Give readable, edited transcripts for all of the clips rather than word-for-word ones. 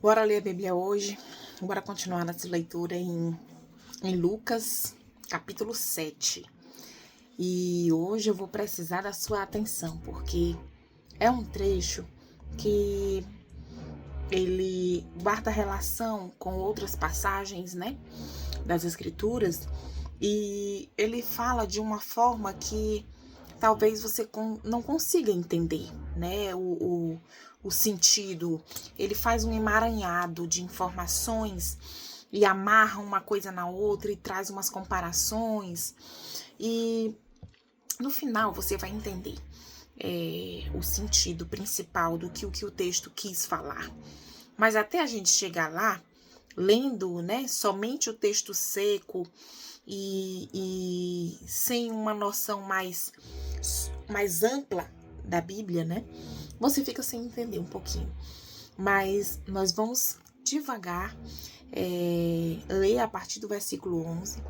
Bora ler a Bíblia hoje. Bora continuar nossa leitura em Lucas, capítulo 7. E hoje eu vou precisar da sua atenção, porque é um trecho que ele guarda relação com outras passagens, né, das Escrituras, e ele fala de uma forma que talvez você não consiga entender, né, o sentido. Ele faz um emaranhado de informações e amarra uma coisa na outra e traz umas comparações, e no final você vai entender o sentido principal do que o texto quis falar. Mas até a gente chegar lá, lendo, né, somente o texto seco e sem uma noção mais ampla da Bíblia, né, você fica sem entender um pouquinho. Mas nós vamos devagar ler a partir do versículo 11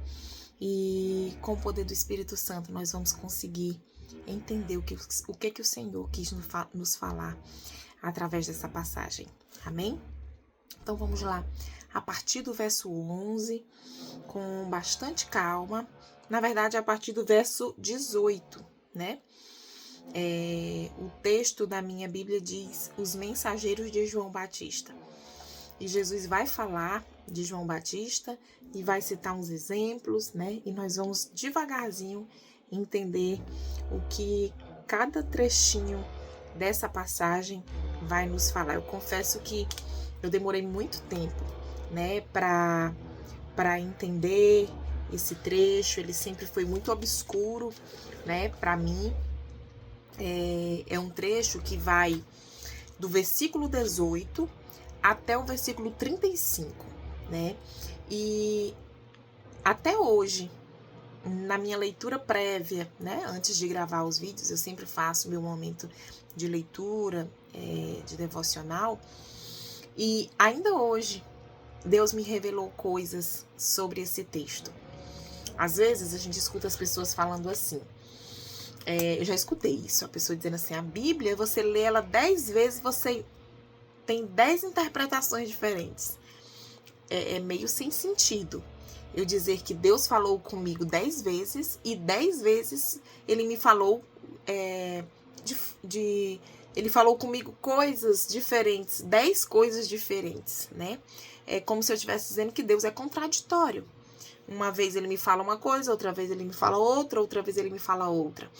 e com o poder do Espírito Santo nós vamos conseguir entender o que o Senhor quis nos falar através dessa passagem. Amém? Então vamos lá, a partir do verso 11, com bastante calma. Na verdade, a partir do verso 18, né? O texto da minha Bíblia diz: os mensageiros de João Batista. E Jesus vai falar de João Batista e vai citar uns exemplos, né? E nós vamos devagarzinho entender o que cada trechinho dessa passagem vai nos falar. Eu confesso que eu demorei muito tempo, né, para entender esse trecho. Ele sempre foi muito obscuro, né, para mim. É um trecho que vai do versículo 18 até o versículo 35, né? E até hoje, na minha leitura prévia, né, antes de gravar os vídeos, eu sempre faço meu momento de leitura, de devocional, e ainda hoje Deus me revelou coisas sobre esse texto. Às vezes a gente escuta as pessoas falando assim, eu já escutei isso, a pessoa dizendo assim: a Bíblia, você lê ela 10 vezes, você tem 10 interpretações diferentes. É meio sem sentido eu dizer que Deus falou comigo 10 vezes e 10 vezes ele me falou ele falou comigo coisas diferentes, 10 coisas diferentes, né? É como se eu estivesse dizendo que Deus é contraditório. Uma vez ele me fala uma coisa, outra vez ele me fala outra vez ele me fala outra.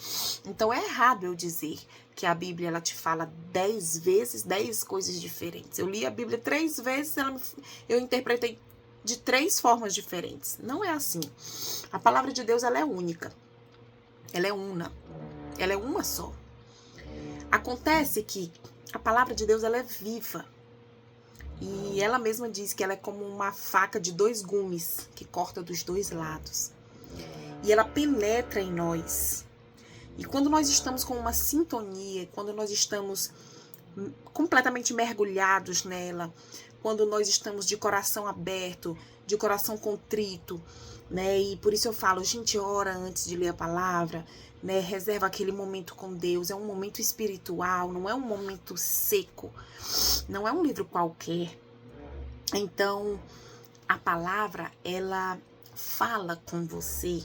Então é errado eu dizer que a Bíblia ela te fala 10 vezes 10 coisas diferentes. Eu li a Bíblia 3 vezes, eu interpretei de 3 formas diferentes. Não é assim. A palavra de Deus ela é única. Ela é una. Ela é uma só. Acontece que a palavra de Deus ela é viva. E ela mesma diz que ela é como uma faca de 2 gumes que corta dos 2 lados. E ela penetra em nós. E quando nós estamos com uma sintonia, quando nós estamos completamente mergulhados nela, quando nós estamos de coração aberto, de coração contrito, né? E por isso eu falo, gente, ora antes de ler a palavra, né? Reserva aquele momento com Deus. É um momento espiritual, não é um momento seco, não é um livro qualquer. Então, a palavra, ela fala com você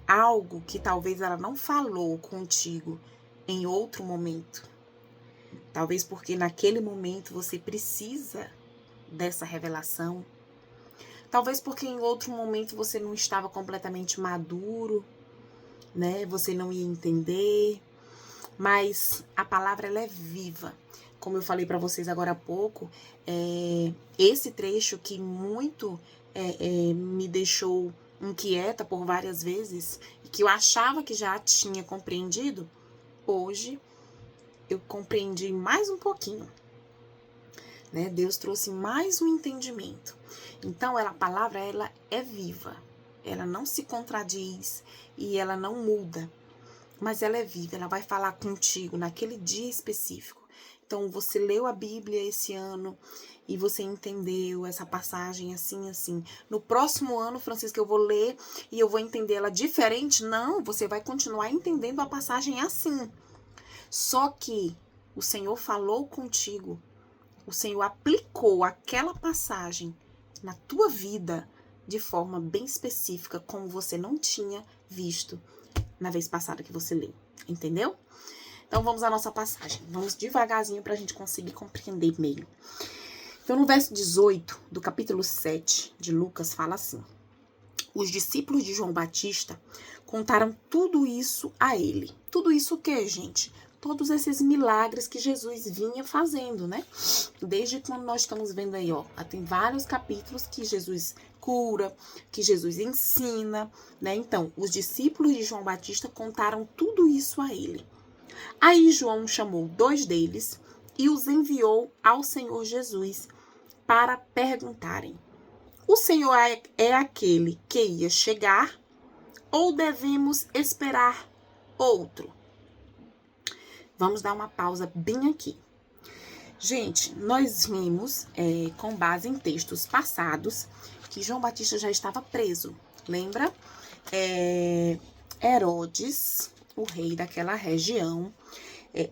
algo que talvez ela não falou contigo em outro momento. Talvez porque naquele momento você precisa dessa revelação. Talvez porque em outro momento você não estava completamente maduro, né? Você não ia entender. Mas a palavra ela é viva. Como eu falei para vocês agora há pouco, esse trecho que muito me deixou inquieta por várias vezes, e que eu achava que já tinha compreendido, hoje eu compreendi mais um pouquinho, né? Deus trouxe mais um entendimento. Então, a palavra ela é viva, ela não se contradiz e ela não muda, mas ela é viva, ela vai falar contigo naquele dia específico. Então, você leu a Bíblia esse ano e você entendeu essa passagem assim, assim. No próximo ano, Francisca, eu vou ler e eu vou entender ela diferente? Não, você vai continuar entendendo a passagem assim. Só que o Senhor falou contigo o Senhor aplicou aquela passagem na tua vida de forma bem específica, como você não tinha visto na vez passada que você leu, entendeu? Então, vamos à nossa passagem. Vamos devagarzinho para a gente conseguir compreender meio. Então, no verso 18 do capítulo 7 de Lucas, fala assim: os discípulos de João Batista contaram tudo isso a ele. Tudo isso o quê, gente? Todos esses milagres que Jesus vinha fazendo, né? Desde quando nós estamos vendo aí, ó, tem vários capítulos que Jesus cura, que Jesus ensina, né? Então, os discípulos de João Batista contaram tudo isso a ele. Aí João chamou 2 deles e os enviou ao Senhor Jesus para perguntarem: o Senhor é aquele que ia chegar ou devemos esperar outro? Vamos dar uma pausa bem aqui. Gente, nós vimos, com base em textos passados, que João Batista já estava preso. Lembra? Herodes, o rei daquela região,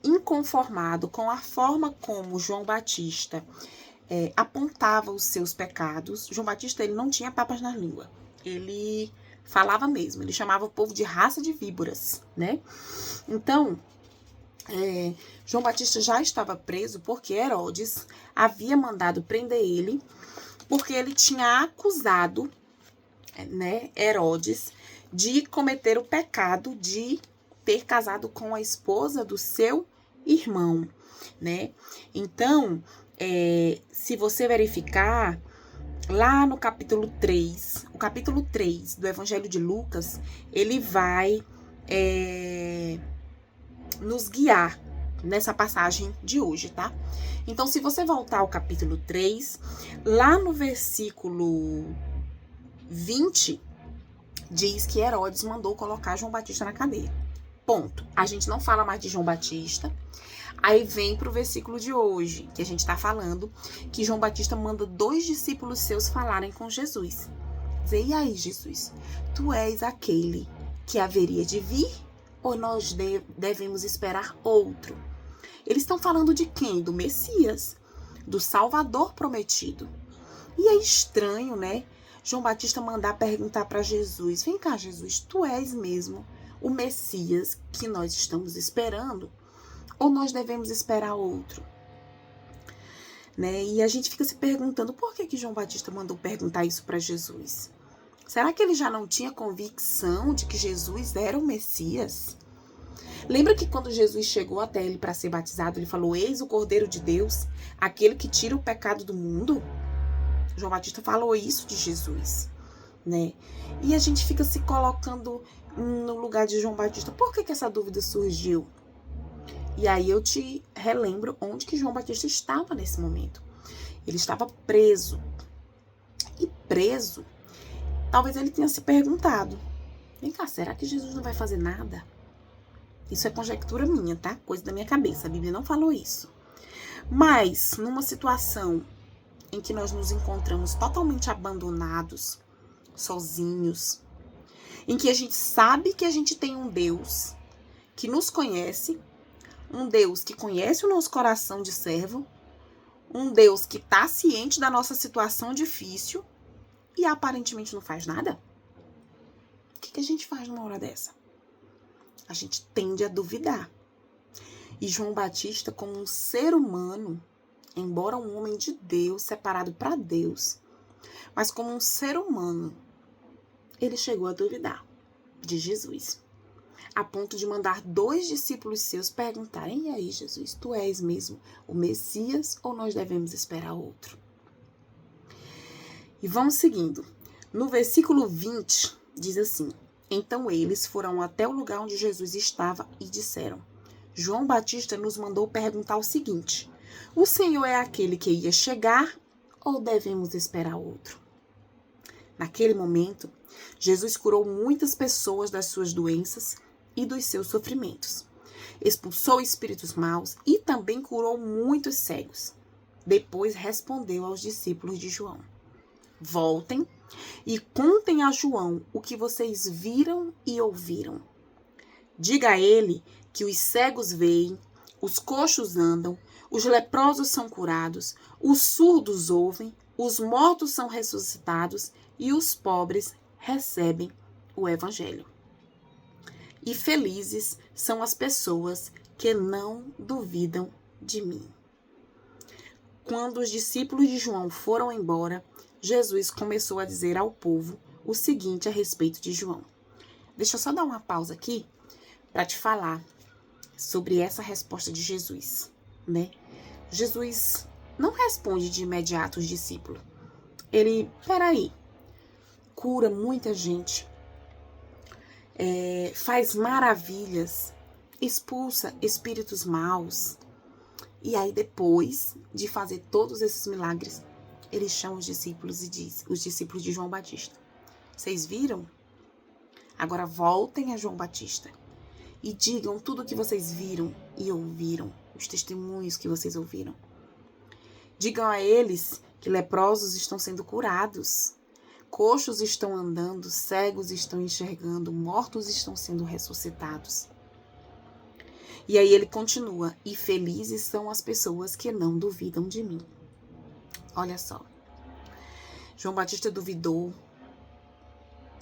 inconformado com a forma como João Batista apontava os seus pecados. João Batista, ele não tinha papas na língua. Ele falava mesmo, ele chamava o povo de raça de víboras, né? Então, João Batista já estava preso porque Herodes havia mandado prender ele, porque ele tinha acusado, né, Herodes de cometer o pecado de ter casado com a esposa do seu irmão, né? Então, se você verificar, lá no capítulo 3, o capítulo 3 do Evangelho de Lucas, ele vai nos guiar nessa passagem de hoje, tá? Então, se você voltar ao capítulo 3, lá no versículo 20, diz que Herodes mandou colocar João Batista na cadeia. Ponto. A gente não fala mais de João Batista. Aí vem pro versículo de hoje, que a gente tá falando, que João Batista manda 2 discípulos seus falarem com Jesus. Dizer: e aí, Jesus, tu és aquele que haveria de vir ou nós devemos esperar outro? Eles estão falando de quem? Do Messias, do Salvador prometido. E é estranho, né? João Batista mandar perguntar para Jesus: vem cá, Jesus, tu és mesmo o Messias que nós estamos esperando? Ou nós devemos esperar outro? Né? E a gente fica se perguntando por que João Batista mandou perguntar isso para Jesus. Será que ele já não tinha convicção de que Jesus era o Messias? Lembra que quando Jesus chegou até ele para ser batizado, ele falou: eis o Cordeiro de Deus, aquele que tira o pecado do mundo? João Batista falou isso de Jesus, né? E a gente fica se colocando no lugar de João Batista. Por que essa dúvida surgiu? E aí eu te relembro onde que João Batista estava nesse momento. Ele estava preso. E preso, talvez ele tenha se perguntado: vem cá, será que Jesus não vai fazer nada? Isso é conjectura minha, tá? Coisa da minha cabeça. A Bíblia não falou isso. Mas, numa situação em que nós nos encontramos totalmente abandonados, sozinhos, em que a gente sabe que a gente tem um Deus que nos conhece, um Deus que conhece o nosso coração de servo, um Deus que está ciente da nossa situação difícil e aparentemente não faz nada? O que a gente faz numa hora dessa? A gente tende a duvidar. E João Batista, como um ser humano, embora um homem de Deus, separado para Deus, mas como um ser humano, ele chegou a duvidar de Jesus, a ponto de mandar 2 discípulos seus perguntarem: e aí, Jesus, tu és mesmo o Messias ou nós devemos esperar outro? E vamos seguindo. No versículo 20, diz assim: então eles foram até o lugar onde Jesus estava e disseram: João Batista nos mandou perguntar o seguinte: o Senhor é aquele que ia chegar ou devemos esperar outro? Naquele momento, Jesus curou muitas pessoas das suas doenças e dos seus sofrimentos. Expulsou espíritos maus e também curou muitos cegos. Depois respondeu aos discípulos de João: voltem e contem a João o que vocês viram e ouviram. Diga a ele que os cegos veem, os coxos andam, os leprosos são curados, os surdos ouvem, os mortos são ressuscitados e os pobres recebem o evangelho. E felizes são as pessoas que não duvidam de mim. Quando os discípulos de João foram embora, Jesus começou a dizer ao povo o seguinte a respeito de João. Deixa eu só dar uma pausa aqui para te falar sobre essa resposta de Jesus, né? Jesus não responde de imediato os discípulos. Ele, cura muita gente, faz maravilhas, expulsa espíritos maus. E aí, depois de fazer todos esses milagres, ele chama os discípulos e diz, os discípulos de João Batista, vocês viram? Agora voltem a João Batista e digam tudo o que vocês viram e ouviram, os testemunhos que vocês ouviram. Digam a eles que leprosos estão sendo curados, coxos estão andando, cegos estão enxergando, mortos estão sendo ressuscitados. E aí ele continua, e felizes são as pessoas que não duvidam de mim. Olha só, João Batista duvidou,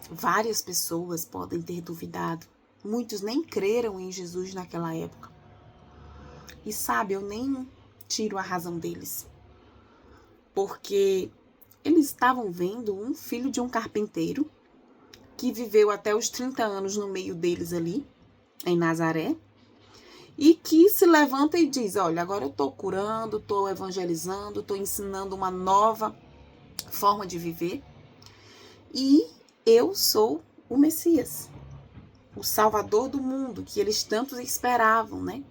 várias pessoas podem ter duvidado, muitos nem creram em Jesus naquela época. E sabe, eu nem tiro a razão deles, porque eles estavam vendo um filho de um carpinteiro que viveu até os 30 anos no meio deles ali, em Nazaré, e que se levanta e diz, olha, agora eu estou curando, estou evangelizando, estou ensinando uma nova forma de viver, e eu sou o Messias, o Salvador do mundo, que eles tanto esperavam, né?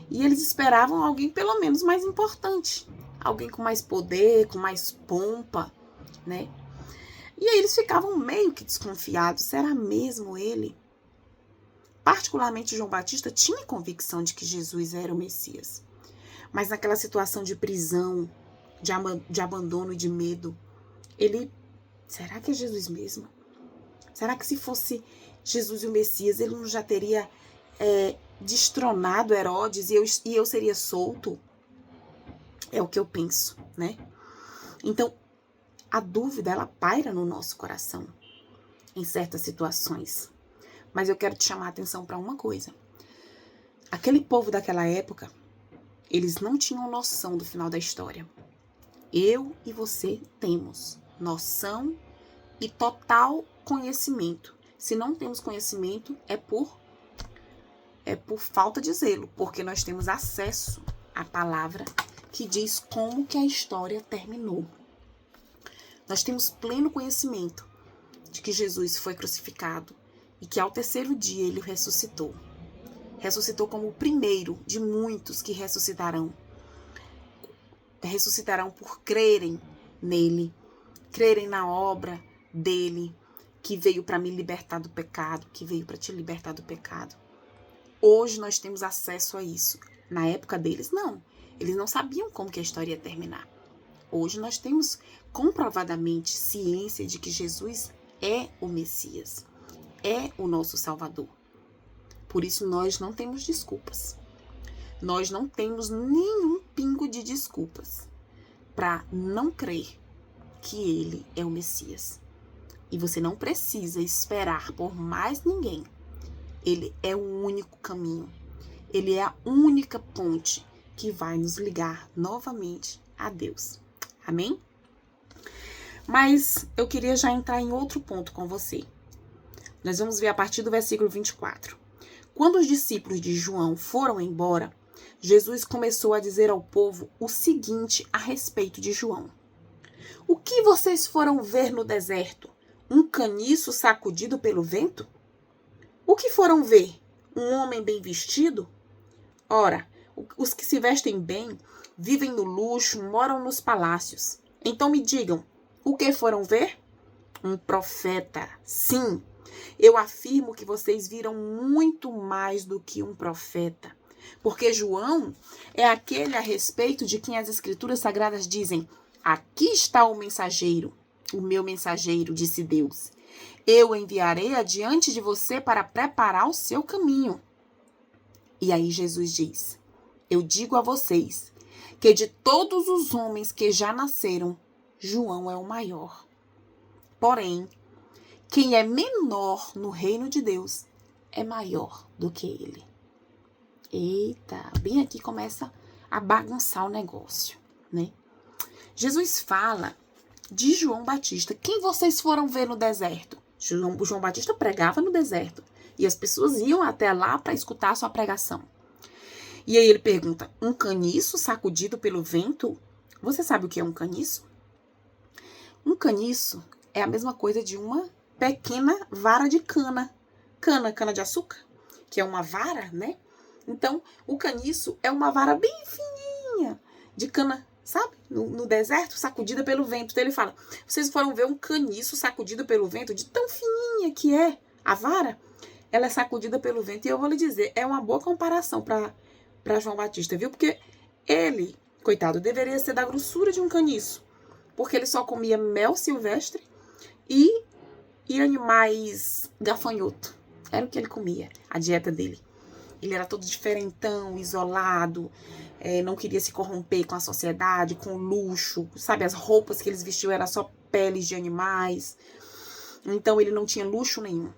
E eles esperavam alguém pelo menos mais importante, alguém com mais poder, com mais pompa, né? E aí eles ficavam meio que desconfiados, será mesmo ele? Particularmente João Batista tinha convicção de que Jesus era o Messias. Mas naquela situação de prisão, de abandono e de medo, será que é Jesus mesmo? Será que se fosse Jesus o Messias, ele não já teria destronado Herodes e eu seria solto? É o que eu penso, né? Então, a dúvida, ela paira no nosso coração em certas situações. Mas eu quero te chamar a atenção para uma coisa. Aquele povo daquela época, eles não tinham noção do final da história. Eu e você temos noção e total conhecimento. Se não temos conhecimento, é por falta de zelo, porque nós temos acesso à palavra que diz como que a história terminou. Nós temos pleno conhecimento de que Jesus foi crucificado e que ao terceiro dia ele ressuscitou. Ressuscitou como o primeiro de muitos que ressuscitarão. Ressuscitarão por crerem nele, crerem na obra dele, que veio para me libertar do pecado, que veio para te libertar do pecado. Hoje nós temos acesso a isso. Na época deles, não. Eles não sabiam como que a história ia terminar. Hoje nós temos comprovadamente ciência de que Jesus é o Messias, é o nosso Salvador. Por isso nós não temos desculpas. Nós não temos nenhum pingo de desculpas para não crer que ele é o Messias. E você não precisa esperar por mais ninguém. Ele é o único caminho. Ele é a única ponte que vai nos ligar novamente a Deus. Amém? Mas eu queria já entrar em outro ponto com você. Nós vamos ver a partir do versículo 24. Quando os discípulos de João foram embora, Jesus começou a dizer ao povo o seguinte a respeito de João. O que vocês foram ver no deserto? Um caniço sacudido pelo vento? O que foram ver? Um homem bem vestido? Ora, os que se vestem bem, vivem no luxo, moram nos palácios. Então me digam, o que foram ver? Um profeta. Sim, eu afirmo que vocês viram muito mais do que um profeta. Porque João é aquele a respeito de quem as Escrituras Sagradas dizem, aqui está o mensageiro, o meu mensageiro, disse Deus. Eu o enviarei adiante de você para preparar o seu caminho. E aí Jesus diz, eu digo a vocês que de todos os homens que já nasceram, João é o maior. Porém, quem é menor no reino de Deus é maior do que ele. Eita, bem aqui começa a bagunçar o negócio, né? Jesus fala de João Batista. Quem vocês foram ver no deserto? João Batista pregava no deserto. E as pessoas iam até lá para escutar a sua pregação. E aí ele pergunta, um caniço sacudido pelo vento? Você sabe o que é um caniço? Um caniço é a mesma coisa de uma pequena vara de cana. Cana de açúcar, que é uma vara, né? Então, o caniço é uma vara bem fininha de cana, sabe? No deserto, sacudida pelo vento. Então ele fala, vocês foram ver um caniço sacudido pelo vento, de tão fininha que é a vara, ela é sacudida pelo vento. E eu vou lhe dizer, é uma boa comparação para João Batista, viu? Porque ele, coitado, deveria ser da grossura de um caniço, porque ele só comia mel silvestre e animais gafanhoto. Era o que ele comia, a dieta dele. Ele era todo diferentão, isolado, não queria se corromper com a sociedade, com o luxo, sabe? As roupas que eles vestiam eram só peles de animais. Então ele não tinha luxo nenhum.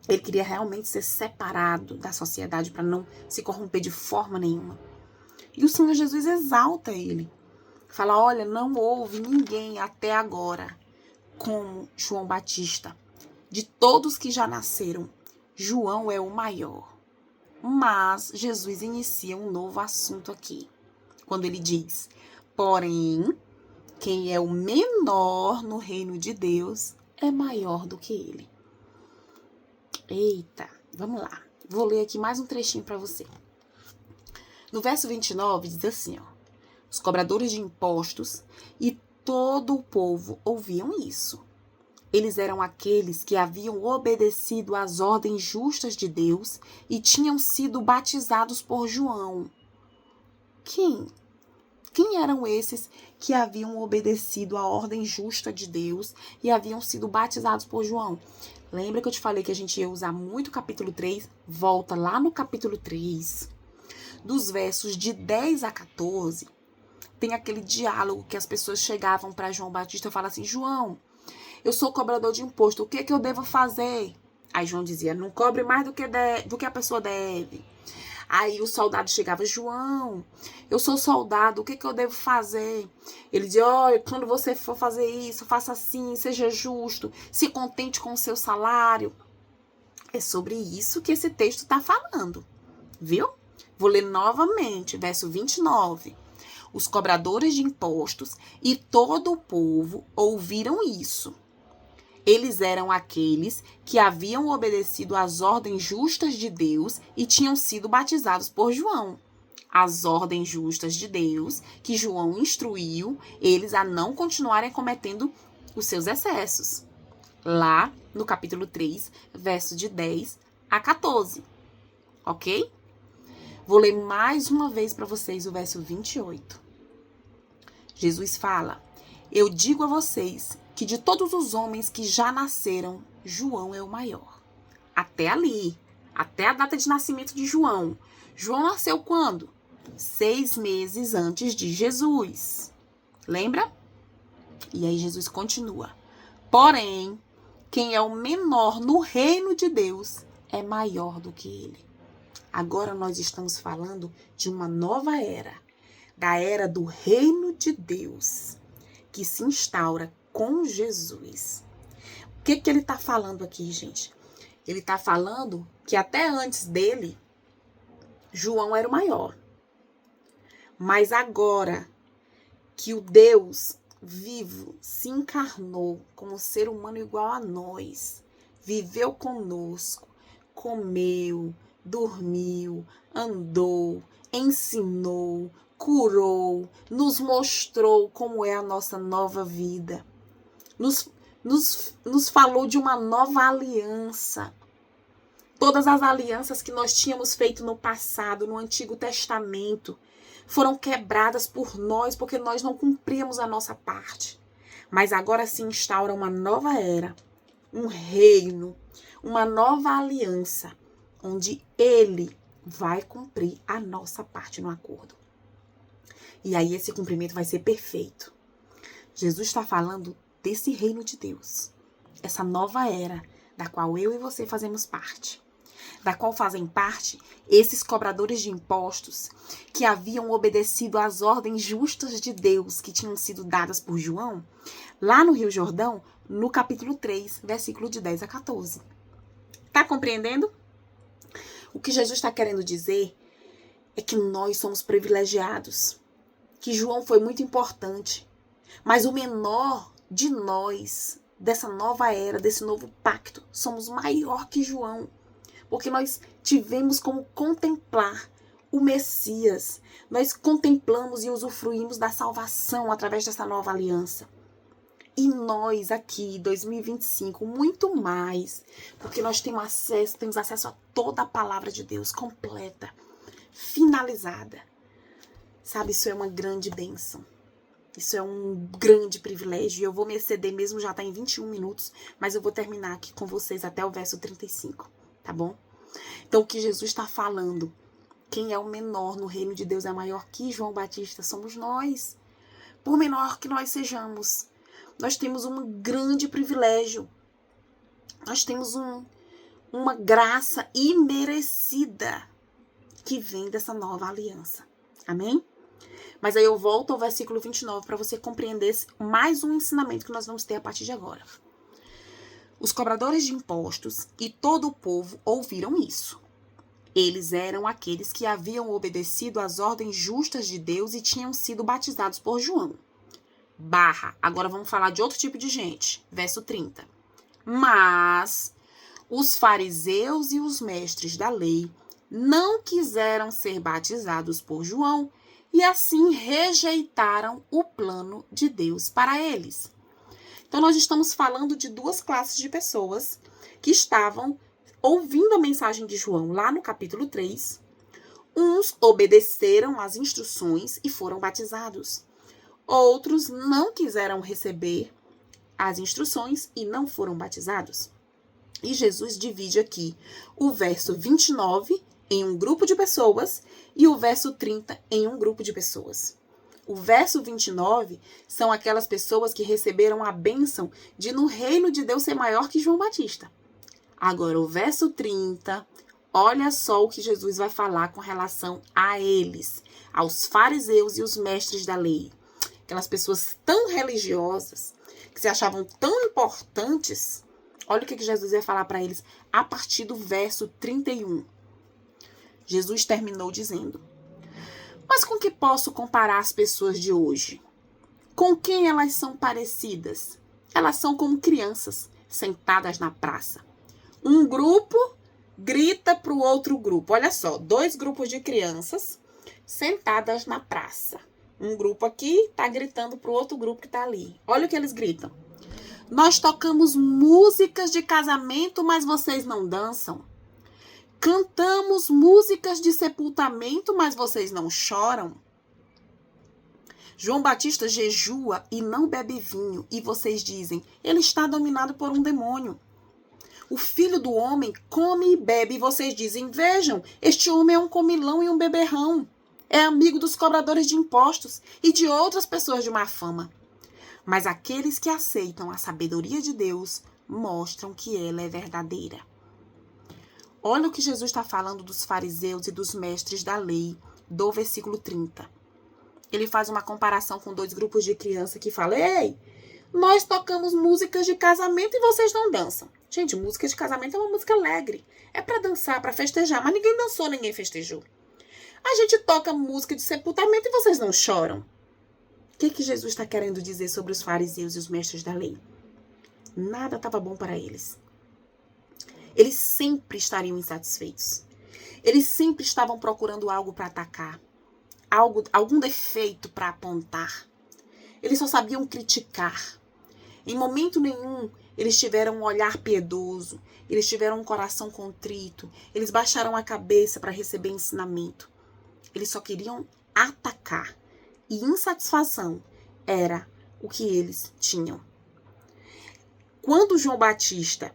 Ele queria realmente ser separado da sociedade para não se corromper de forma nenhuma. E o Senhor Jesus exalta ele. Fala, olha, não houve ninguém até agora como João Batista. De todos que já nasceram, João é o maior. Mas Jesus inicia um novo assunto aqui, quando ele diz, porém, quem é o menor no reino de Deus é maior do que ele. Eita, vamos lá. Vou ler aqui mais um trechinho para você. No verso 29 diz assim, ó, os cobradores de impostos e todo o povo ouviam isso. Eles eram aqueles que haviam obedecido às ordens justas de Deus e tinham sido batizados por João. Quem? Quem eram esses que haviam obedecido à ordem justa de Deus e haviam sido batizados por João? Lembra que eu te falei que a gente ia usar muito o capítulo 3? Volta lá no capítulo 3, dos versos de 10 a 14, tem aquele diálogo que as pessoas chegavam para João Batista e falavam assim, João, eu sou cobrador de imposto, o que eu devo fazer? Aí João dizia, não cobre mais do que a pessoa deve. Aí o soldado chegava, João, eu sou soldado, o que eu devo fazer? Ele dizia, olha, quando você for fazer isso, faça assim, seja justo, se contente com o seu salário. É sobre isso que esse texto está falando, viu? Vou ler novamente, verso 29. Os cobradores de impostos e todo o povo ouviram isso. Eles eram aqueles que haviam obedecido às ordens justas de Deus e tinham sido batizados por João. As ordens justas de Deus que João instruiu eles a não continuarem cometendo os seus excessos. Lá no capítulo 3, verso de 10 a 14. Ok? Vou ler mais uma vez para vocês o verso 28. Jesus fala, eu digo a vocês que de todos os homens que já nasceram, João é o maior. Até ali, até a data de nascimento de João. João nasceu quando? 6 meses antes de Jesus. Lembra? E aí Jesus continua. Porém, quem é o menor no reino de Deus é maior do que ele. Agora nós estamos falando de uma nova era. Da era do reino de Deus, que se instaura com Jesus. O que ele está falando aqui, gente? Ele está falando que até antes dele, João era o maior. Mas agora que o Deus vivo se encarnou como ser humano igual a nós, viveu conosco, comeu, dormiu, andou, ensinou, curou, nos mostrou como é a nossa nova vida. Nos falou de uma nova aliança. Todas as alianças que nós tínhamos feito no passado, no Antigo Testamento, foram quebradas por nós, porque nós não cumpríamos a nossa parte. Mas agora se instaura uma nova era, um reino, uma nova aliança, onde Ele, vai cumprir a nossa parte no acordo. E aí esse cumprimento vai ser perfeito. Jesus está falando desse reino de Deus. Essa nova era da qual eu e você fazemos parte. Da qual fazem parte esses cobradores de impostos que haviam obedecido às ordens justas de Deus que tinham sido dadas por João, lá no Rio Jordão, no capítulo 3, versículo de 10 a 14. Tá compreendendo? O que Jesus está querendo dizer é que nós somos privilegiados, que João foi muito importante, mas o menor de nós, dessa nova era, desse novo pacto, somos maior que João. Porque nós tivemos como contemplar o Messias. Nós contemplamos e usufruímos da salvação através dessa nova aliança. E nós aqui, 2025, muito mais. Porque nós temos acesso a toda a palavra de Deus completa, finalizada. Sabe, isso é uma grande bênção. Isso é um grande privilégio. E eu vou me exceder mesmo, já está em 21 minutos. Mas eu vou terminar aqui com vocês até o verso 35. Tá bom? Então, o que Jesus está falando, quem é o menor no reino de Deus é maior que João Batista, somos nós. Por menor que nós sejamos, nós temos um grande privilégio. Nós temos uma graça imerecida que vem dessa nova aliança. Amém? Mas aí eu volto ao versículo 29 para você compreender mais um ensinamento que nós vamos ter a partir de agora. Os cobradores de impostos e todo o povo ouviram isso. Eles eram aqueles que haviam obedecido às ordens justas de Deus e tinham sido batizados por João. Agora vamos falar de outro tipo de gente. Verso 30. Mas os fariseus e os mestres da lei não quiseram ser batizados por João e assim rejeitaram o plano de Deus para eles. Então, nós estamos falando de duas classes de pessoas que estavam ouvindo a mensagem de João lá no capítulo 3. Uns obedeceram às instruções e foram batizados. Outros não quiseram receber as instruções e não foram batizados. E Jesus divide aqui o verso 29 em um grupo de pessoas e o verso 30 em um grupo de pessoas. O verso 29 são aquelas pessoas que receberam a bênção de no reino de Deus ser maior que João Batista. Agora, o verso 30, olha só o que Jesus vai falar com relação a eles, aos fariseus e os mestres da lei. Aquelas pessoas tão religiosas, que se achavam tão importantes. Olha o que Jesus vai falar para eles a partir do verso 31. Jesus terminou dizendo: mas com que posso comparar as pessoas de hoje? Com quem elas são parecidas? Elas são como crianças sentadas na praça. Um grupo grita para o outro grupo. Olha só, 2 grupos de crianças sentadas na praça. Um grupo aqui está gritando para o outro grupo que está ali. Olha o que eles gritam. Nós tocamos músicas de casamento, mas vocês não dançam. Cantamos músicas de sepultamento, mas vocês não choram. João Batista jejua e não bebe vinho, e vocês dizem, ele está dominado por um demônio. O filho do homem come e bebe, e vocês dizem, vejam, este homem é um comilão e um beberrão. É amigo dos cobradores de impostos e de outras pessoas de má fama. Mas aqueles que aceitam a sabedoria de Deus mostram que ela é verdadeira. Olha o que Jesus está falando dos fariseus e dos mestres da lei, do versículo 30. Ele faz uma comparação com 2 grupos de crianças que falam, ei, nós tocamos músicas de casamento e vocês não dançam. Gente, música de casamento é uma música alegre. É para dançar, para festejar, mas ninguém dançou, ninguém festejou. A gente toca música de sepultamento e vocês não choram. O que Jesus está querendo dizer sobre os fariseus e os mestres da lei? Nada estava bom para eles. Eles sempre estariam insatisfeitos. Eles sempre estavam procurando algo para atacar, algum defeito para apontar. Eles só sabiam criticar. Em momento nenhum, eles tiveram um olhar piedoso, eles tiveram um coração contrito, eles baixaram a cabeça para receber ensinamento. Eles só queriam atacar. E insatisfação era o que eles tinham. Quando João Batista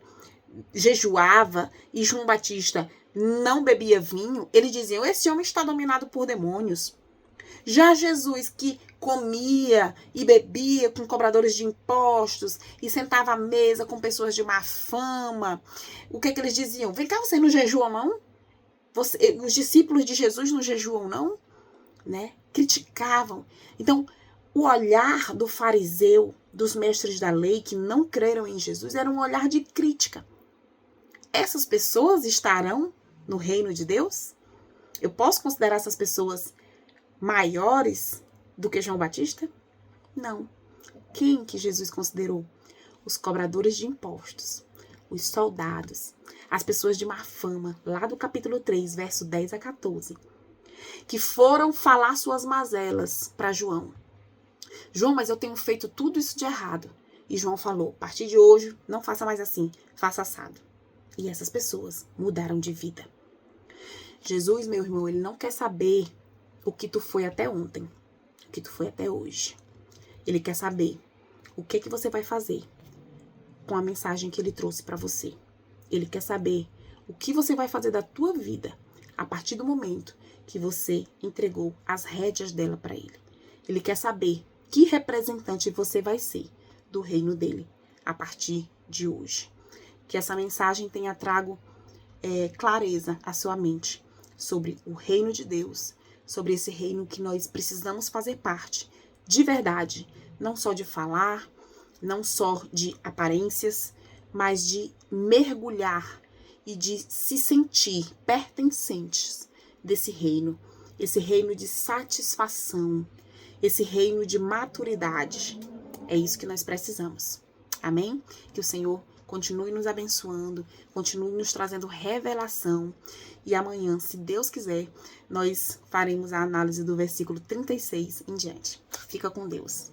jejuava e João Batista não bebia vinho, eles diziam, esse homem está dominado por demônios. Já Jesus, que comia e bebia com cobradores de impostos e sentava à mesa com pessoas de má fama, o que eles diziam? Vem cá, você não jejua não? Os discípulos de Jesus não jejuam não? Né? Criticavam. Então, o olhar do fariseu, dos mestres da lei que não creram em Jesus, era um olhar de crítica. Essas pessoas estarão no reino de Deus? Eu posso considerar essas pessoas maiores do que João Batista? Não. Quem que Jesus considerou? Os cobradores de impostos, os soldados, as pessoas de má fama, lá do capítulo 3, verso 10 a 14, que foram falar suas mazelas para João. João, mas eu tenho feito tudo isso de errado. E João falou, a partir de hoje, não faça mais assim, faça assado. E essas pessoas mudaram de vida. Jesus, meu irmão, ele não quer saber o que tu foi até ontem, o que tu foi até hoje. Ele quer saber o que você vai fazer com a mensagem que ele trouxe para você. Ele quer saber o que você vai fazer da tua vida a partir do momento que você entregou as rédeas dela para ele. Ele quer saber que representante você vai ser do reino dele a partir de hoje. Que essa mensagem tenha trago clareza à sua mente sobre o reino de Deus, sobre esse reino que nós precisamos fazer parte de verdade, não só de falar, não só de aparências, mas de mergulhar e de se sentir pertencentes desse reino, esse reino de satisfação, esse reino de maturidade. É isso que nós precisamos. Amém? Que o Senhor continue nos abençoando, continue nos trazendo revelação. E amanhã, se Deus quiser, nós faremos a análise do versículo 36 em diante. Fica com Deus.